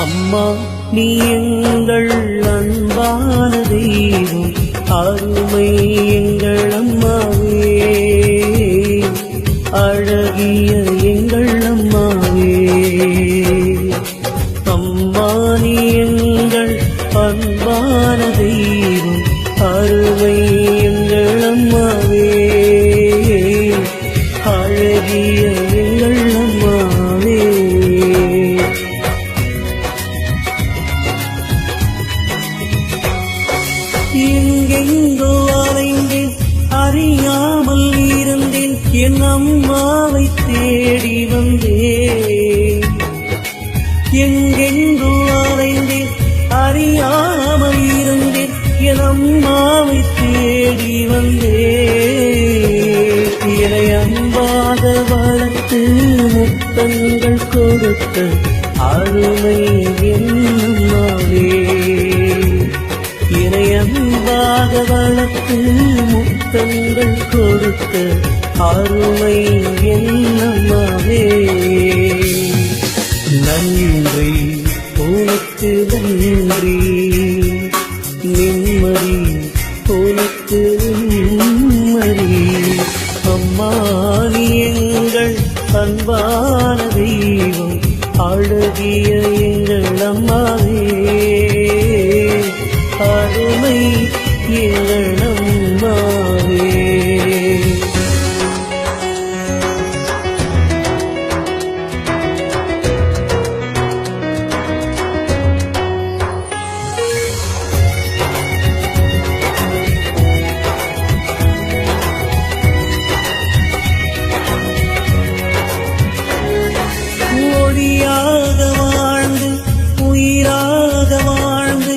அம்மா நீ எங்கள் அன்பான தெய்வம், அருமை எங்கள் அம்மாவே, அழகிய எங்கள் அம்மாவே. அம்மா நீ எங்கள் அன்பான தெய்வம், அருமை எங்கள் அம்மாவே, அழகிய எங்கள் அம்மாவே. எங்கெங்கோ அலைந்தேன், அறியாமல் இருந்தேன், என் அம்மாவை தேடி வந்தேன். எங்கெங்கோ அலைந்தேன், அறியாமல் இருந்தேன், என் அம்மாவை தேடி வந்தேன். என்னை அன்பாக வளர்த்து முத்தங்கள் கொடுத்த அருமை என் அம்மாவே, என்னை அன்பாக வளர்த்து முத்தங்கள் கொடுத்த அருமை என் அம்மாவே. நன்றி உனக்கு நன்றி, நிம்மதி உனக்கு நிம்மதி. அம்மா நீ எங்கள் அன்பான தெய்வம், அழகிய எங்கள் அம்மாவே, அருமை எங்கள் அம்மாவே. ஒளியாக வாழ்ந்து உயிராக வாழ்ந்து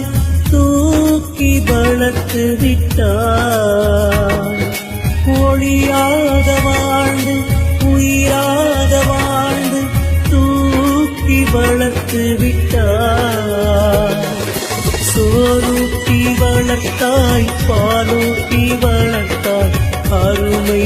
தூக்கி வளர்த்து விட்டார். ஒளியாக வாழ்ந்து உயிராக வாழ்ந்து தூக்கி வளர்த்து விட்டார். சோறுட்டி வளர்த்தாய், பாலூட்டி வளர்த்தாய், அருமை